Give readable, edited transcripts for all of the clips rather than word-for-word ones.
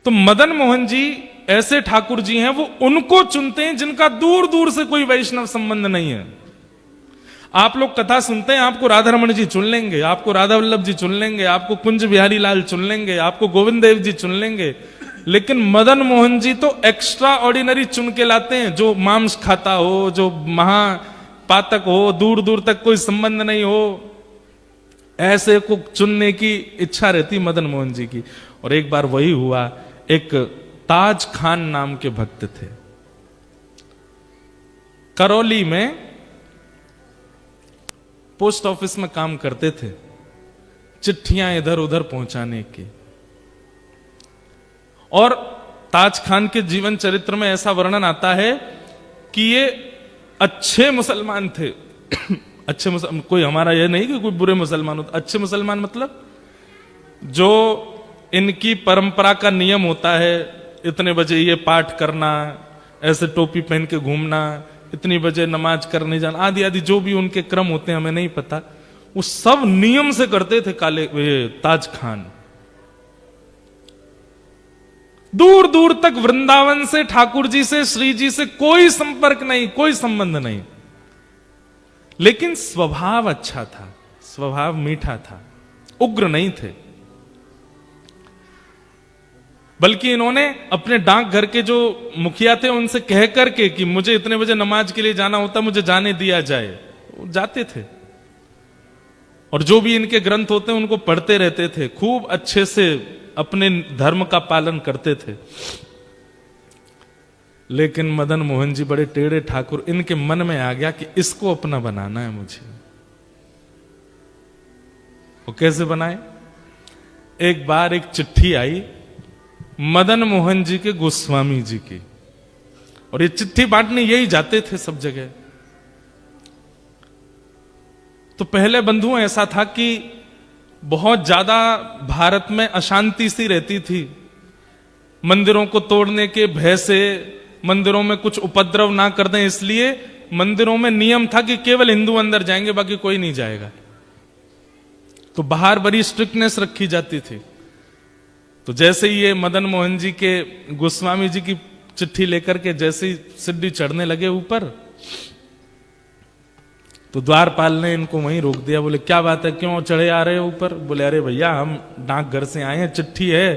तो मदन मोहन जी ऐसे ठाकुर जी हैं, वो उनको चुनते हैं जिनका दूर दूर से कोई वैष्णव संबंध नहीं है। आप लोग कथा सुनते हैं, आपको राधा रमण जी चुन लेंगे, आपको राधा वल्लभ जी चुन लेंगे, आपको कुंज बिहारी लाल चुन लेंगे, आपको गोविंद देव जी चुन लेंगे, लेकिन मदन मोहन जी तो एक्स्ट्रा ऑर्डिनरी चुन के लाते हैं। जो मांस खाता हो, जो महापातक हो, दूर दूर तक कोई संबंध नहीं हो, ऐसे को चुनने की इच्छा रहती मदन मोहन जी की। और एक बार वही हुआ, एक ताज खान नाम के भक्त थे, करौली में पोस्ट ऑफिस में काम करते थे, चिट्ठियां इधर उधर पहुंचाने की। और ताज खान के जीवन चरित्र में ऐसा वर्णन आता है कि ये अच्छे मुसलमान थे। अच्छे मुसलमान, कोई हमारा यह नहीं कि कोई बुरे मुसलमान होते, अच्छे मुसलमान मतलब जो इनकी परंपरा का नियम होता है, इतने बजे ये पाठ करना, ऐसे टोपी पहन के घूमना, इतनी बजे नमाज करने जाना, आदि आदि जो भी उनके क्रम होते हैं हमें नहीं पता, वो सब नियम से करते थे ताज खान। दूर दूर तक वृंदावन से, ठाकुर जी से, श्री जी से कोई संपर्क नहीं, कोई संबंध नहीं, लेकिन स्वभाव अच्छा था, स्वभाव मीठा था, उग्र नहीं थे। बल्कि इन्होंने अपने डाकघर के जो मुखिया थे उनसे कह करके कि मुझे इतने बजे नमाज के लिए जाना होता, मुझे जाने दिया जाए, वो जाते थे। और जो भी इनके ग्रंथ होते हैं उनको पढ़ते रहते थे, खूब अच्छे से अपने धर्म का पालन करते थे। लेकिन मदन मोहन जी बड़े टेढ़े ठाकुर, इनके मन में आ गया कि इसको अपना बनाना है मुझे। वो कैसे बनाए? एक बार एक चिट्ठी आई मदन मोहन जी के गोस्वामी जी की, और ये चिट्ठी बांटने यही जाते थे सब जगह। तो पहले बंधु ऐसा था कि बहुत ज्यादा भारत में अशांति सी रहती थी, मंदिरों को तोड़ने के भय से, मंदिरों में कुछ उपद्रव ना कर दें इसलिए मंदिरों में नियम था कि केवल हिंदू अंदर जाएंगे, बाकी कोई नहीं जाएगा। तो बाहर बड़ी स्ट्रिक्टनेस रखी जाती थी। तो जैसे ही ये मदन मोहन जी के गोस्वामी जी की चिट्ठी लेकर के जैसे ही सीढ़ी चढ़ने लगे ऊपर, तो द्वारपाल ने इनको वहीं रोक दिया। बोले क्या बात है, क्यों चढ़े आ रहे हो ऊपर? बोले अरे भैया हम डाकघर से आए हैं, चिट्ठी है,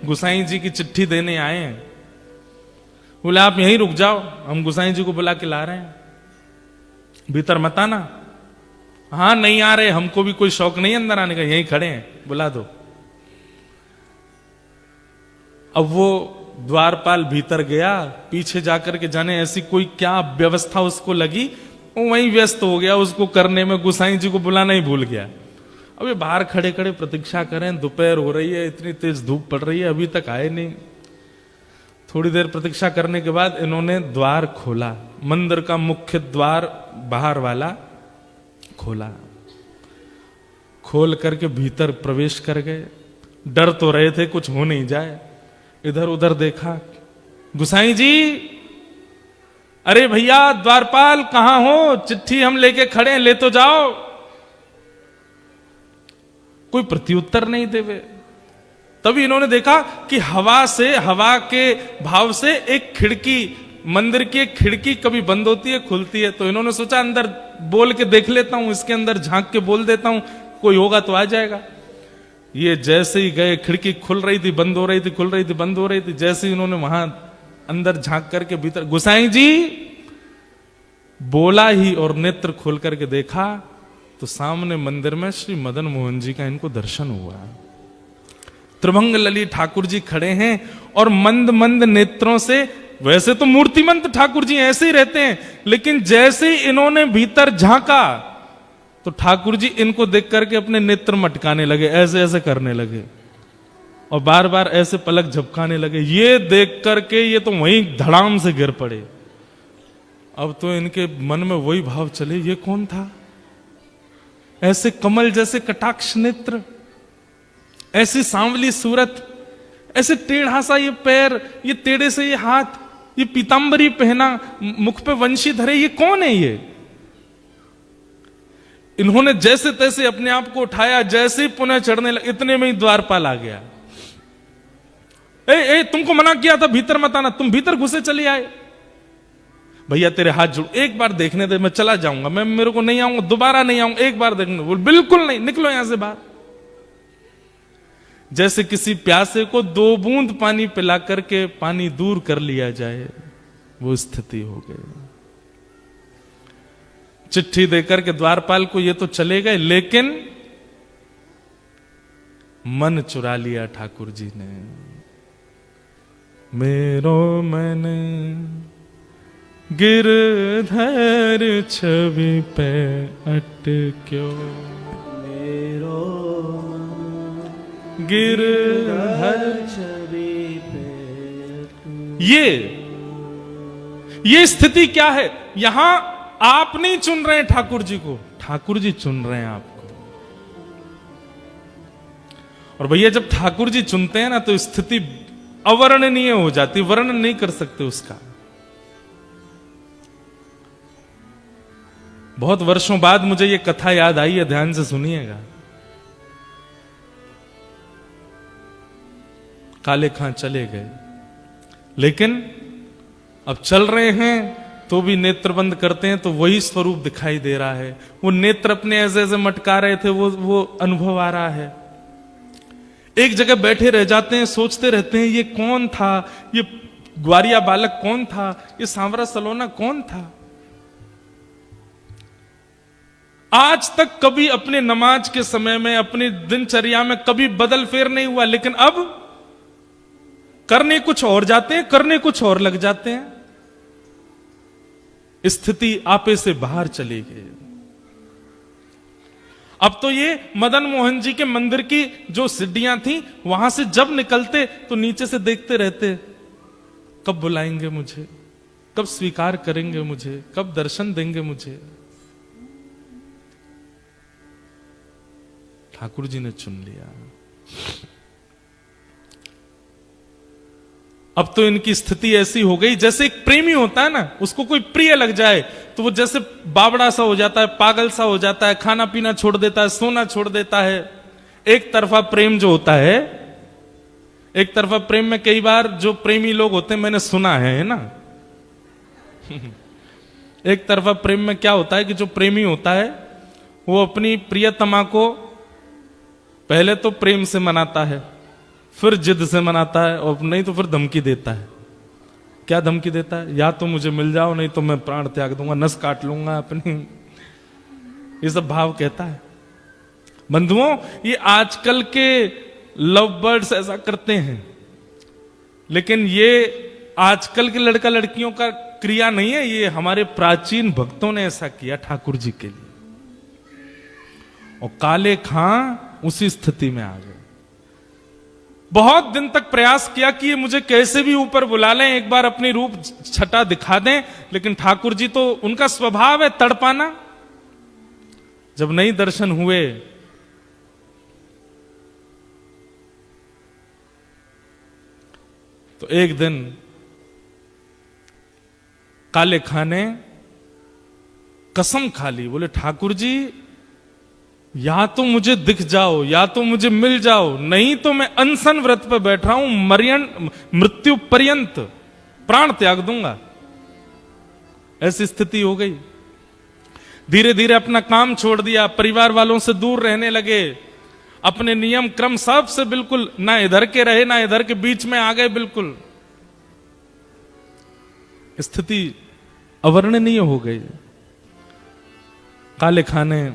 गोसाई जी की चिट्ठी देने आए हैं। बोले आप यहीं रुक जाओ, हम गोसाई जी को बुला के ला रहे हैं, भीतर मत आना। हाँ नहीं आ रहे, हमको भी कोई शौक नहीं अंदर आने का, यहीं खड़े हैं, बुला दो। अब वो द्वारपाल भीतर गया, पीछे जाकर के जाने ऐसी कोई क्या व्यवस्था उसको लगी, वो वहीं व्यस्त हो गया उसको करने में, गोसाई जी को बुलाना ही भूल गया। अब ये बाहर खड़े खड़े प्रतीक्षा करें, दोपहर हो रही है, इतनी तेज धूप पड़ रही है, अभी तक आए नहीं। थोड़ी देर प्रतीक्षा करने के बाद इन्होंने द्वार खोला, मंदिर का मुख्य द्वार बाहर वाला खोला, खोल करके भीतर प्रवेश कर गए। डर तो रहे थे कुछ हो नहीं जाए, इधर उधर देखा, गोसाई जी, अरे भैया द्वारपाल कहां हो, चिट्ठी हम लेके खड़े हैं, ले तो जाओ। कोई प्रत्युत्तर नहीं देवे। तभी इन्होंने देखा कि हवा से, हवा के भाव से एक खिड़की, मंदिर की एक खिड़की कभी बंद होती है खुलती है, तो इन्होंने सोचा अंदर बोल के देख लेता हूं, इसके अंदर झांक के बोल देता हूं, कोई होगा तो आ जाएगा। ये जैसे ही गए, खिड़की खुल रही थी, बंद हो रही थी, खुल रही थी, बंद हो रही थी। जैसे ही उन्होंने वहां अंदर झांक करके भीतर, गोसाई जी बोला ही और नेत्र खोल करके देखा तो सामने मंदिर में श्री मदन मोहन जी का इनको दर्शन हुआ। त्रिभंग ललित ठाकुर जी खड़े हैं और मंद मंद नेत्रों से, वैसे तो मूर्तिमंत ठाकुर जी ऐसे ही रहते हैं, लेकिन जैसे ही इन्होंने भीतर झांका तो ठाकुर जी इनको देख करके अपने नेत्र मटकाने लगे, ऐसे ऐसे करने लगे और बार बार ऐसे पलक झपकाने लगे। ये देख करके ये तो वहीं धड़ाम से गिर पड़े। अब तो इनके मन में वही भाव चले, ये कौन था? ऐसे कमल जैसे कटाक्ष नेत्र, ऐसी सांवली सूरत, ऐसे टेढ़ा सा ये पैर, ये टेढ़े से ये हाथ, ये पीतांबरी पहना, मुख पे वंशी धरे, ये कौन है ये? इन्होंने जैसे तैसे अपने आप को उठाया, जैसे ही पुनः चढ़ने लगे, इतने में ही द्वारपाल आ गया। ए तुमको मना किया था भीतर मत आना, तुम भीतर घुसे चले आए। भैया तेरे हाथ जोड़, एक बार देखने दे, मैं चला जाऊंगा, मैं मेरे को नहीं आऊंगा, दोबारा नहीं आऊंगा, एक बार देखने। बोल बिल्कुल नहीं, निकलो यहां से बाहर। जैसे किसी प्यासे को 2 बूंद पानी पिला करके पानी दूर कर लिया जाए, वो स्थिति हो गई। चिट्ठी देकर के द्वारपाल को ये तो चले गए, लेकिन मन चुरा लिया ठाकुर जी ने। मेरो मन गिरधर छवि पे अटक्यो, मेरो गिरधर छवि पे ये स्थिति क्या है? यहां आप नहीं चुन रहे हैं ठाकुर जी को, ठाकुर जी चुन रहे हैं आपको। और भैया जब ठाकुर जी चुनते हैं ना, तो स्थिति अवर्णनीय हो जाती, वर्णन नहीं कर सकते उसका। बहुत वर्षों बाद मुझे ये कथा याद आई है, ध्यान से सुनिएगा। काले खां चले गए, लेकिन अब चल रहे हैं तो भी नेत्र बंद करते हैं तो वही स्वरूप दिखाई दे रहा है। वो नेत्र अपने ऐसे ऐसे मटका रहे थे, वो अनुभव आ रहा है। एक जगह बैठे रह जाते हैं, सोचते रहते हैं ये कौन था, ये ग्वारिया बालक कौन था, ये सांवरा सलोना कौन था। आज तक कभी अपने नमाज के समय में, अपनी दिनचर्या में कभी बदल फेर नहीं हुआ, लेकिन अब करने कुछ और जाते हैं, करने कुछ और लग जाते हैं। स्थिति आपे से बाहर चली गई। अब तो ये मदन मोहन जी के मंदिर की जो सीढ़ियां थी, वहां से जब निकलते तो नीचे से देखते रहते, कब बुलाएंगे मुझे, कब स्वीकार करेंगे मुझे, कब दर्शन देंगे मुझे। ठाकुर जी ने चुन लिया। अब तो इनकी स्थिति ऐसी हो गई, जैसे एक प्रेमी होता है ना, उसको कोई प्रिय लग जाए तो वो जैसे बावड़ा सा हो जाता है, पागल सा हो जाता है, खाना पीना छोड़ देता है, सोना छोड़ देता है। एक तरफा प्रेम जो होता है, एक तरफा प्रेम में कई बार जो प्रेमी लोग होते हैं, मैंने सुना है ना एक तरफा प्रेम में क्या होता है कि जो प्रेमी होता है वो अपनी प्रियतमा को पहले तो प्रेम से मनाता है, फिर जिद से मनाता है, और नहीं तो फिर धमकी देता है। क्या धमकी देता है? या तो मुझे मिल जाओ, नहीं तो मैं प्राण त्याग दूंगा, नस काट लूंगा अपनी। ये सब भाव कहता है। बंधुओं, ये आजकल के लव बर्ड्स ऐसा करते हैं, लेकिन ये आजकल के लड़का लड़कियों का क्रिया नहीं है, ये हमारे प्राचीन भक्तों ने ऐसा किया ठाकुर जी के लिए। और काले खां उसी स्थिति में आ गए। बहुत दिन तक प्रयास किया कि ये मुझे कैसे भी ऊपर बुला लें, एक बार अपनी रूप छटा दिखा दें, लेकिन ठाकुर जी तो उनका स्वभाव है तड़पाना। जब नहीं दर्शन हुए तो एक दिन काले खां ने कसम खा ली, बोले ठाकुर जी या तो मुझे दिख जाओ, या तो मुझे मिल जाओ, नहीं तो मैं अनशन व्रत पर बैठा हूं, मृत्यु पर्यंत प्राण त्याग दूंगा। ऐसी स्थिति हो गई। धीरे धीरे अपना काम छोड़ दिया, परिवार वालों से दूर रहने लगे, अपने नियम क्रम सब से बिल्कुल ना इधर के रहे ना इधर के बीच में आ गए। बिल्कुल स्थिति अवर्णनीय हो गई। काले खां ने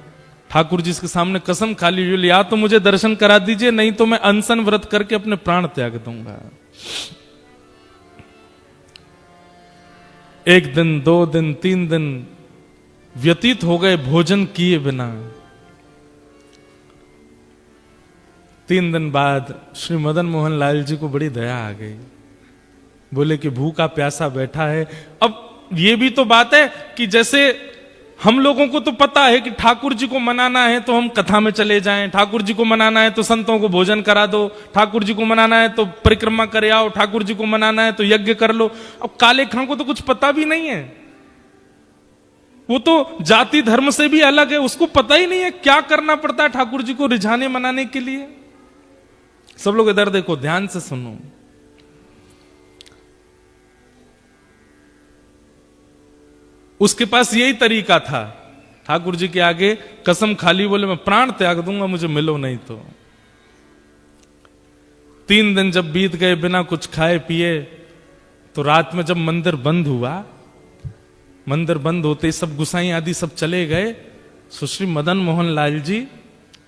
ठाकुर जी के सामने कसम खा ली, या तो मुझे दर्शन करा दीजिए, नहीं तो मैं अनशन व्रत करके अपने प्राण त्याग दूंगा। एक दिन, 2 दिन, 3 दिन व्यतीत हो गए भोजन किए बिना। 3 दिन बाद श्री मदन मोहन लाल जी को बड़ी दया आ गई। बोले कि भूखा प्यासा बैठा है। अब ये भी तो बात है कि जैसे हम लोगों को तो पता है कि ठाकुर जी को मनाना है तो हम कथा में चले जाएं, ठाकुर जी को मनाना है तो संतों को भोजन करा दो, ठाकुर जी को मनाना है तो परिक्रमा करे आओ, ठाकुर जी को मनाना है तो यज्ञ कर लो। अब काले खां को तो कुछ पता भी नहीं है, वो तो जाति धर्म से भी अलग है, उसको पता ही नहीं है क्या करना पड़ता है ठाकुर जी को रिझाने मनाने के लिए। सब लोग इधर देखो, ध्यान से सुनो। उसके पास यही तरीका था। ठाकुर जी के आगे कसम खाली, बोले मैं प्राण त्याग दूंगा, मुझे मिलो नहीं तो। 3 दिन जब बीत गए बिना कुछ खाए पिए, तो रात में जब मंदिर बंद हुआ, मंदिर बंद होते सब गुसाई आदि सब चले गए, सुश्री मदन मोहन लाल जी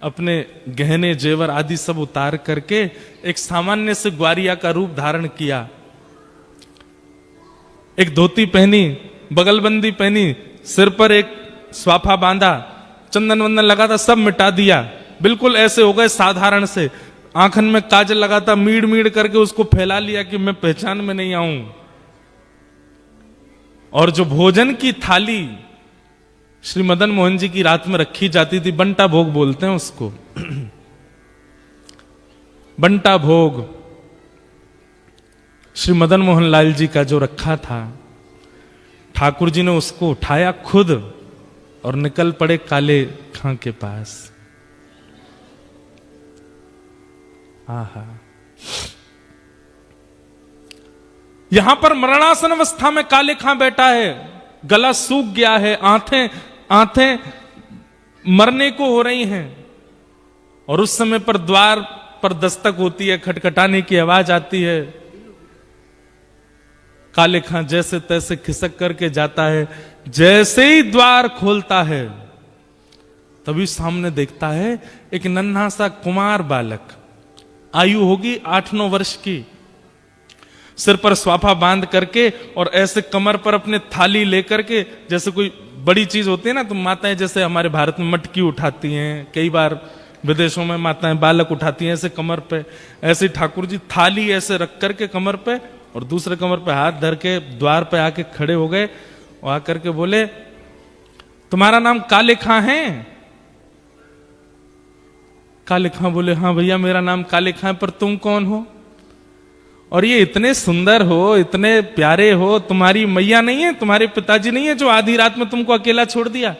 अपने गहने जेवर आदि सब उतार करके एक सामान्य से ग्वारिया का रूप धारण किया। एक धोती पहनी, बगलबंदी पहनी, सिर पर एक स्वाफा बांधा, चंदन वंदन लगा था, सब मिटा दिया, बिल्कुल ऐसे हो गए साधारण से। आंखन में काजल लगाता, मीड़ मीड़ करके उसको फैला लिया कि मैं पहचान में नहीं आऊं। और जो भोजन की थाली श्री मदन मोहन जी की रात में रखी जाती थी, बंटा भोग बोलते हैं उसको, बंटा भोग श्री मदन मोहन लाल जी का जो रखा था, ठाकुर जी ने उसको उठाया खुद और निकल पड़े काले खां के पास। आहा, यहां पर मरणासन अवस्था में काले खां बैठा है, गला सूख गया है, आंखें मरने को हो रही हैं, और उस समय पर द्वार पर दस्तक होती है, खटखटाने की आवाज आती है। काले खां जैसे तैसे खिसक करके जाता है, जैसे ही द्वार खोलता है तभी सामने देखता है एक नन्हा सा कुमार बालक, आयु होगी 8-9 वर्ष की, सिर पर स्वाफा बांध करके और ऐसे कमर पर अपने थाली लेकर के, जैसे कोई बड़ी चीज होती है ना, तो माताएं जैसे हमारे भारत में मटकी उठाती हैं, कई बार विदेशों में माताएं बालक उठाती हैं ऐसे कमर पे, ऐसे ठाकुर जी थाली ऐसे रख करके कमर पे और दूसरे कमर पे हाथ धर के द्वार पे आके खड़े हो गए और आकर के बोले, तुम्हारा नाम काले खां है? काले खां बोले, हाँ भैया मेरा नाम काले खां है, पर तुम कौन हो? और ये इतने सुंदर हो, इतने प्यारे हो, तुम्हारी मैया नहीं है, तुम्हारे पिताजी नहीं है जो आधी रात में तुमको अकेला छोड़ दिया?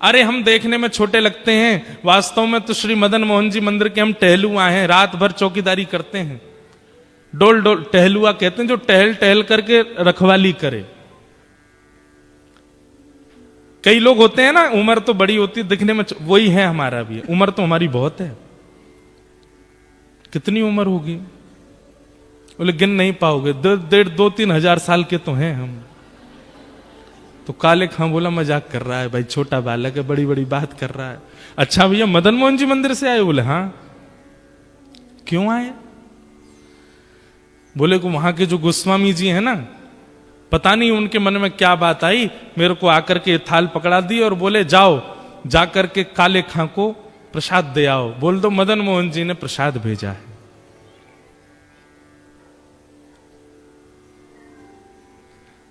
अरे हम देखने में छोटे लगते हैं, वास्तव में तो श्री मदन मोहन जी मंदिर के हम टहलुआ हैं, रात भर चौकीदारी करते हैं। डोल डोल टहलुआ कहते हैं जो टहल टहल करके रखवाली करे। कई लोग होते हैं ना, उम्र तो बड़ी होती है दिखने में, वही है हमारा भी, उम्र तो हमारी बहुत है। कितनी उम्र होगी? बोले गिन नहीं पाओगे, 2-3 हजार साल के तो हैं हम। तो काले खां बोला मजाक कर रहा है भाई, छोटा बालक है, बड़ी बड़ी बात कर रहा है। अच्छा भैया मदन मोहन जी मंदिर से आए? बोले हाँ। क्यों आए? बोले को वहां के जो गोस्वामी जी हैं ना, पता नहीं उनके मन में क्या बात आई, मेरे को आकर के थाल पकड़ा दी और बोले जाओ जाकर के काले खां को प्रसाद दे आओ। बोल दो मदन मोहन जी ने प्रसाद भेजा है।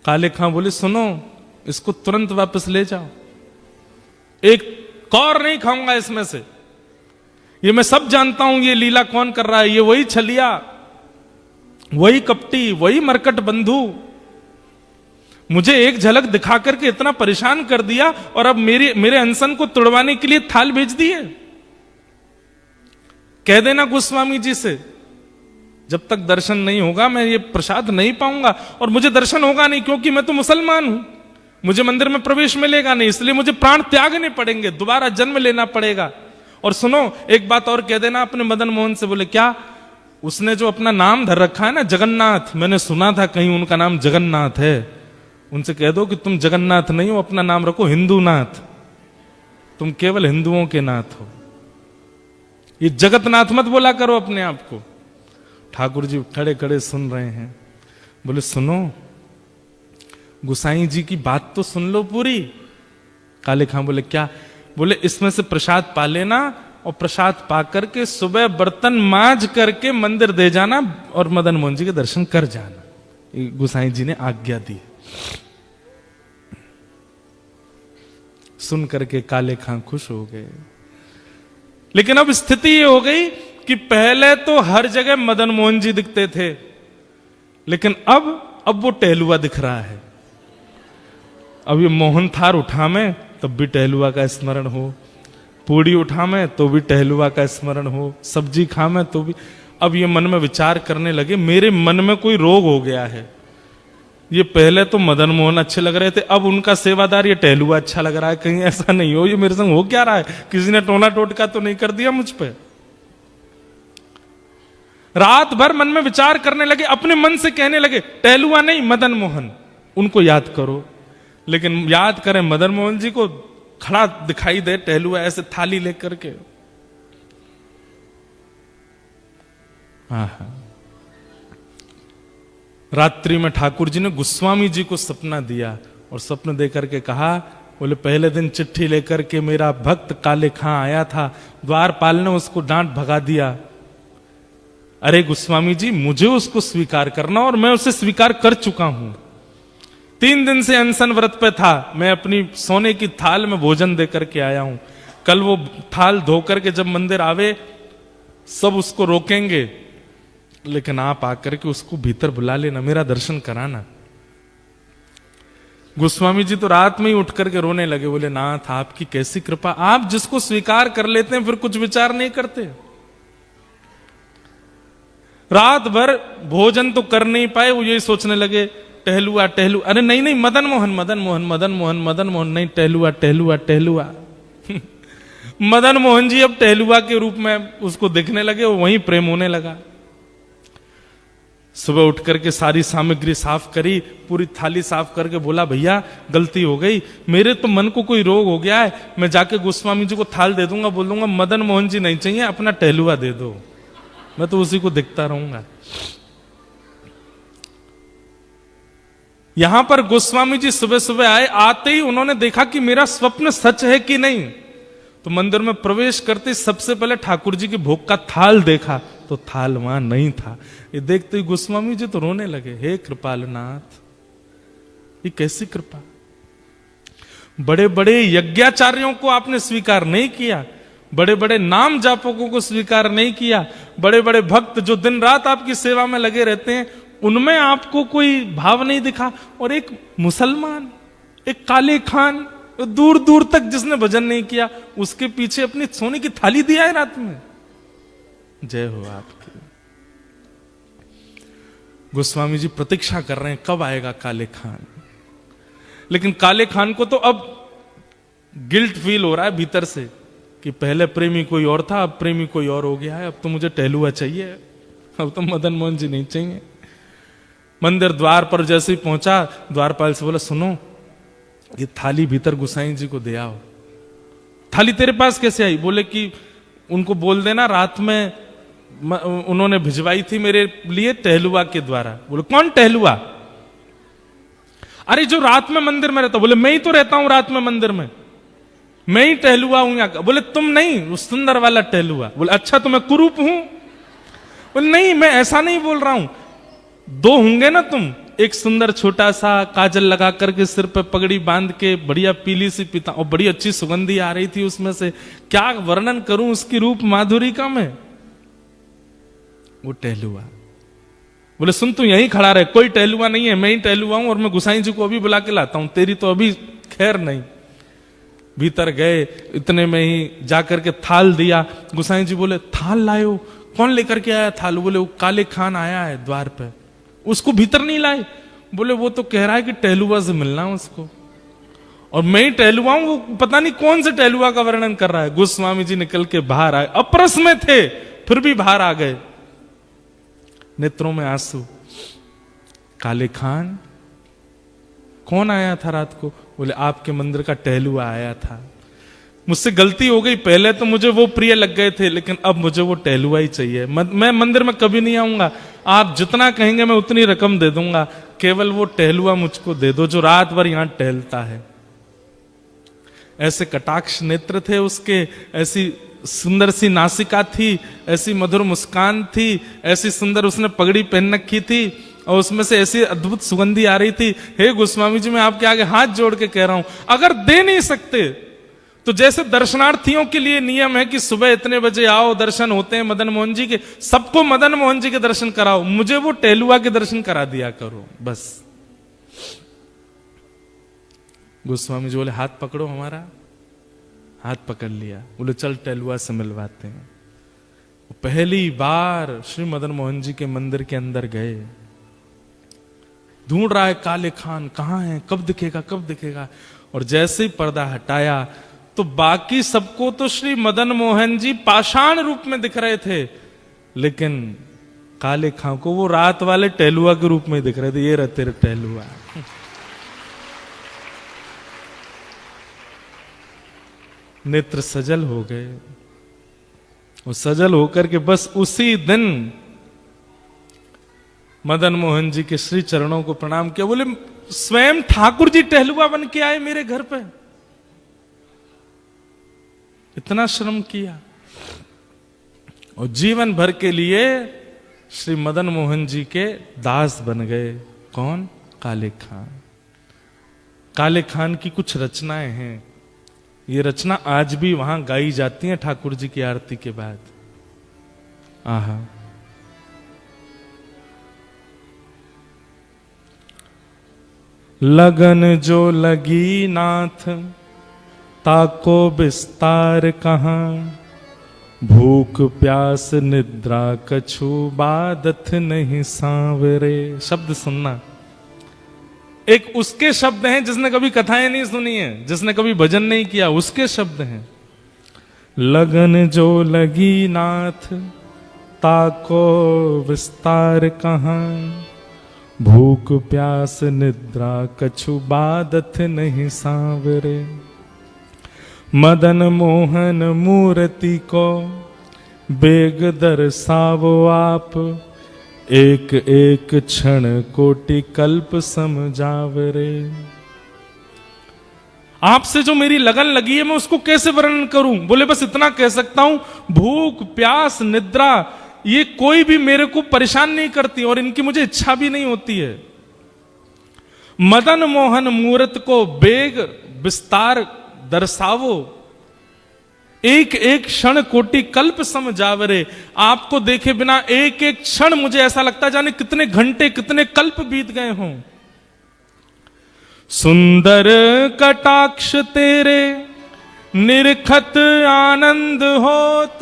काले खां बोले सुनो, इसको तुरंत वापस ले जाओ, एक कौर नहीं खाऊंगा इसमें से। ये मैं सब जानता हूं ये लीला कौन कर रहा है, ये वही छलिया, वही कपटी, वही मरकट बंधु, मुझे एक झलक दिखा करके इतना परेशान कर दिया और अब मेरे अनशन को तुड़वाने के लिए थाल भेज दिए। कह देना गोस्वामी जी से, जब तक दर्शन नहीं होगा मैं ये प्रसाद नहीं पाऊंगा, और मुझे दर्शन होगा नहीं क्योंकि मैं तो मुसलमान हूं, मुझे मंदिर में प्रवेश मिलेगा नहीं, इसलिए मुझे प्राण त्यागने पड़ेंगे, दोबारा जन्म लेना पड़ेगा। और सुनो एक बात और कह देना अपने मदन मोहन से। बोले क्या? उसने जो अपना नाम धर रखा है ना जगन्नाथ, मैंने सुना था कहीं उनका नाम जगन्नाथ है, उनसे कह दो कि तुम जगन्नाथ नहीं हो, अपना नाम रखो हिंदूनाथ, तुम केवल हिंदुओं के नाथ हो, ये जगतनाथ मत बोला करो अपने आप को। ठाकुर जी खड़े खड़े सुन रहे हैं। बोले सुनो गुसाई जी की बात तो सुन लो पूरी। काले खां बोले क्या? बोले इसमें से प्रसाद पा लेना और प्रसाद पा करके सुबह बर्तन मांज करके मंदिर दे जाना और मदन मोहन जी के दर्शन कर जाना। गुसाई जी ने आज्ञा दी। सुन करके काले खां खुश हो गए। लेकिन अब स्थिति ये हो गई कि पहले तो हर जगह मदन मोहन जी दिखते थे, लेकिन अब वो टहलुआ दिख रहा है। अब ये मोहन थार उठा में तब भी टहलुआ का स्मरण हो, पूड़ी उठा में तो भी टहलुआ का स्मरण हो, सब्जी खा में तो भी। अब ये मन में विचार करने लगे मेरे मन में कोई रोग हो गया है, ये पहले तो मदन मोहन अच्छे लग रहे थे, अब उनका सेवादार ये टहलुआ अच्छा लग रहा है। कहीं ऐसा नहीं हो ये मेरे संग हो क्या रहा है, किसी ने टोना टोटका तो नहीं कर दिया मुझ पे। रात भर मन में विचार करने लगे, अपने मन से कहने लगे टहलुआ नहीं मदन मोहन, उनको याद करो। लेकिन याद करें मदन मोहन जी को, खड़ा दिखाई दे टहलुआ ऐसे थाली लेकर के। रात्रि में ठाकुर जी ने गोस्वामी जी को सपना दिया और सपने देकर के कहा, बोले पहले दिन चिट्ठी लेकर के मेरा भक्त काले खां आया था, द्वारपाल ने उसको डांट भगा दिया। अरे गोस्वामी जी मुझे उसको स्वीकार करना और मैं उसे स्वीकार कर चुका हूं। 3 दिन से अनशन व्रत पे था, मैं अपनी सोने की थाल में भोजन देकर के आया हूं। कल वो थाल धोकर के जब मंदिर आवे सब उसको रोकेंगे, लेकिन आप आकर के उसको भीतर बुला लेना, मेरा दर्शन कराना। गोस्वामी जी तो रात में ही उठ करके रोने लगे, बोले नाथ आपकी कैसी कृपा, आप जिसको स्वीकार कर लेते हैं फिर कुछ विचार नहीं करते। रात भर भोजन तो कर नहीं पाए, वो यही सोचने लगे टहलुआ टहलुआ, अरे नहीं नहीं मदन मोहन मदन मोहन मदन मोहन मदन मोहन, नहीं टहलुआ टहलुआ टहलुआ। मदन मोहन जी अब टहलुआ के रूप में उसको देखने लगे, वो वहीं प्रेम होने लगा। सुबह उठ करके सारी सामग्री साफ करी, पूरी थाली साफ करके बोला भैया गलती हो गई, मेरे तो मन को कोई रोग हो गया है, मैं जाके गोस्वामी जी को थाल दे दूंगा, बोल दूंगा मदन मोहन जी नहीं चाहिए, अपना टहलुआ दे दो, मैं तो उसी को देखता रहूंगा। यहां पर गोस्वामी जी सुबह सुबह आए, आते ही उन्होंने देखा कि मेरा स्वप्न सच है कि नहीं। तो मंदिर में प्रवेश करते सबसे पहले ठाकुर जी के भोग का थाल देखा, तो थाल वहां नहीं था। ये देखते ही गोस्वामी जी तो रोने लगे, हे कृपालनाथ ये कैसी कृपा, बड़े बड़े यज्ञाचार्यों को आपने स्वीकार नहीं किया, बड़े बड़े नाम जापकों को स्वीकार नहीं किया, बड़े बड़े भक्त जो दिन रात आपकी सेवा में लगे रहते हैं उनमें आपको कोई भाव नहीं दिखा, और एक मुसलमान, एक काले खान, दूर दूर तक जिसने भजन नहीं किया, उसके पीछे अपनी सोने की थाली दिया है रात में। जय हो आपकी। गोस्वामी जी प्रतीक्षा कर रहे हैं कब आएगा काले खान, लेकिन काले खान को तो अब गिल्ट फील हो रहा है भीतर से कि पहले प्रेमी कोई और था, अब प्रेमी कोई और हो गया है, अब तो मुझे टहलुआ चाहिए, अब तो मदन मोहन जी नहीं चाहिए। मंदिर द्वार पर जैसे ही पहुंचा, द्वारपाल से बोला सुनो ये थाली भीतर गोसाई जी को दे आओ। थाली तेरे पास कैसे आई? बोले कि उनको बोल देना रात में उन्होंने भिजवाई थी मेरे लिए टहलुआ के द्वारा। बोले कौन टहलुआ? अरे जो रात में मंदिर में रहता। बोले मैं ही तो रहता हूं रात में मंदिर में, मैं ही टहलुआ हूं यहाँ का। बोले तुम नहीं, उस सुंदर वाला टहलुआ। बोले अच्छा तो मैं कुरूप हूं? बोले नहीं मैं ऐसा नहीं बोल रहा हूं, दो होंगे ना तुम, एक सुंदर छोटा सा काजल लगा करके सिर पे पगड़ी बांध के बढ़िया पीली सी पिता, और बड़ी अच्छी सुगंधी आ रही थी उसमें से, क्या वर्णन करूं उसकी रूप माधुरी का मैं। वो टहलुआ। बोले सुन तू यहीं खड़ा रहे, कोई टहलुआ नहीं है, मैं ही टहलुआ हूं और मैं गोसाई जी को अभी बुला के लाता हूं, तेरी तो अभी खैर नहीं। भीतर गए, इतने में ही जाकर के थाल दिया। गोसाई जी बोले थाल लायो? कौन लेकर के आया थाल? बोले वो काले खान आया है द्वार पे, उसको भीतर नहीं लाए? बोले वो तो कह रहा है कि टहलुआ से मिलना है उसको, और मैं ही टहलुआ हूं, वो पता नहीं कौन से टहलुआ का वर्णन कर रहा है। गोस्वामी जी निकल के बाहर आए, अप्रस में थे फिर भी बाहर आ गए, नेत्रों में आंसू। काले खान कौन आया था रात को? बोले आपके मंदिर का टहलुआ आया था, मुझसे गलती हो गई, पहले तो मुझे वो प्रिय लग गए थे, लेकिन अब मुझे वो टहलुआ ही चाहिए। मैं मंदिर में कभी नहीं आऊंगा, आप जितना कहेंगे मैं उतनी रकम दे दूंगा, केवल वो टहलुआ मुझको दे दो जो रात भर यहां टहलता है। ऐसे कटाक्ष नेत्र थे उसके, ऐसी सुंदर सी नासिका थी, ऐसी मधुर मुस्कान थी, ऐसी सुंदर उसने पगड़ी पहन रखी थी, और उसमें से ऐसी अद्भुत सुगंधी आ रही थी। हे गोस्वामी जी मैं आपके आगे हाथ जोड़ के कह रहा हूं, अगर दे नहीं सकते तो जैसे दर्शनार्थियों के लिए नियम है कि सुबह इतने बजे आओ, दर्शन होते हैं मदन मोहन जी के, सबको मदन मोहन जी के दर्शन कराओ, मुझे वो टहलुआ के दर्शन करा दिया करो बस। गोस्वामी जी बोले हाथ पकड़ो हमारा, हाथ पकड़ लिया। बोले चल टहलुआ से मिलवाते हैं। पहली बार श्री मदन मोहन जी के मंदिर के अंदर गए, ढूंढ रहा है काले खान कहाँ है, कब दिखेगा कब दिखेगा। और जैसे ही पर्दा हटाया तो बाकी सबको तो श्री मदन मोहन जी पाषाण रूप में दिख रहे थे, लेकिन काले खां को वो रात वाले टहलुआ के रूप में दिख रहे थे। ये रहते टहलुआ। नेत्र सजल हो गए। वो सजल होकर के बस उसी दिन मदन मोहन जी के श्री चरणों को प्रणाम किया। बोले स्वयं ठाकुर जी टहलुआ बन के आए मेरे घर पे, इतना श्रम किया। और जीवन भर के लिए श्री मदन मोहन जी के दास बन गए। कौन? काले खान। काले खान की कुछ रचनाएं हैं, ये रचना आज भी वहां गाई जाती है ठाकुर जी की आरती के बाद। आहा, लगन जो लगी नाथ ताको विस्तार कहां, भूख प्यास निद्रा कछु बादत नहीं सांवरे। शब्द सुनना, एक उसके शब्द हैं जिसने कभी कथाएं नहीं सुनी है, जिसने कभी भजन नहीं किया, उसके शब्द हैं। लगन जो लगी नाथ ताको विस्तार कहां, भूख प्यास निद्रा कछु बादत नहीं सांवरे। मदन मोहन मूर्ति को बेग दर्शावो आप, एक एक क्षण कोटि कल्प समझावरे। आपसे जो मेरी लगन लगी है मैं उसको कैसे वर्णन करूं? बोले बस इतना कह सकता हूं, भूख प्यास निद्रा ये कोई भी मेरे को परेशान नहीं करती और इनकी मुझे इच्छा भी नहीं होती है। मदन मोहन मूर्त को बेग विस्तार दर्शावो, एक एक क्षण कोटि कल्प समझावरे। आपको देखे बिना एक एक क्षण मुझे ऐसा लगता जाने कितने घंटे कितने कल्प बीत गए हों। सुंदर कटाक्ष तेरे निरखत आनंद होत।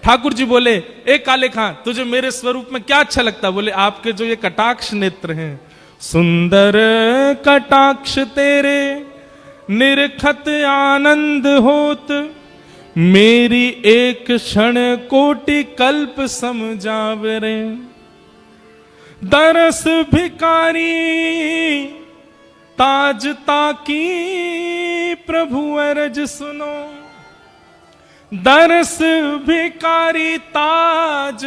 ठाकुर जी बोले, ए काले खां तुझे मेरे स्वरूप में क्या अच्छा लगता? बोले आपके जो ये कटाक्ष नेत्र हैं। सुंदर कटाक्ष तेरे निरखत आनंद होत, मेरी एक क्षण कोटि कल्प समझावरे। दरस भिकारी ताज ताकी प्रभु अरज सुनो। दरस भिकारी ताज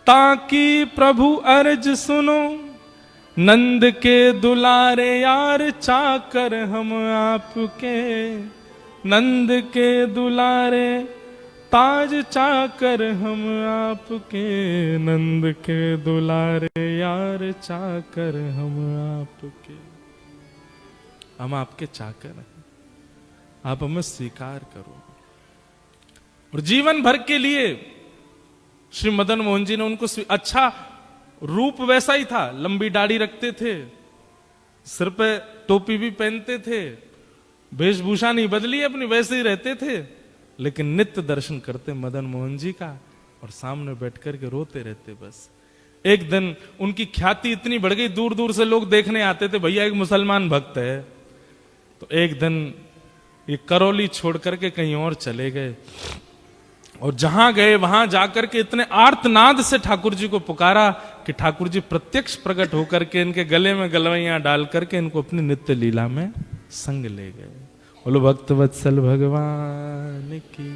ताकी प्रभु अर्ज सुनो। नंद के दुलारे यार चाकर हम आपके, नंद के दुलारे ताज चाकर हम आपके, नंद के दुलारे यार चाकर हम आपके। हम आपके चाकर हैं, आप हमें स्वीकार करो। और जीवन भर के लिए श्री मदन मोहन जी ने उनको अच्छा रूप वैसा ही था, लंबी दाढ़ी रखते थे, सिर पे टोपी भी पहनते थे, वेशभूषा नहीं बदली अपनी, वैसे ही रहते थे, लेकिन नित्य दर्शन करते मदन मोहन जी का और सामने बैठ करके रोते रहते। बस एक दिन उनकी ख्याति इतनी बढ़ गई, दूर दूर से लोग देखने आते थे, भैया एक मुसलमान भक्त है। तो एक दिन ये करौली छोड़ करके कहीं और चले गए और जहां गए वहां जाकर के इतने आर्तनाद से ठाकुर जी को पुकारा कि ठाकुर जी प्रत्यक्ष प्रकट होकर के इनके गले में गलवैयां डाल करके इनको अपनी नित्य लीला में संग ले गए। बोलो भक्त वत्सल भगवान की।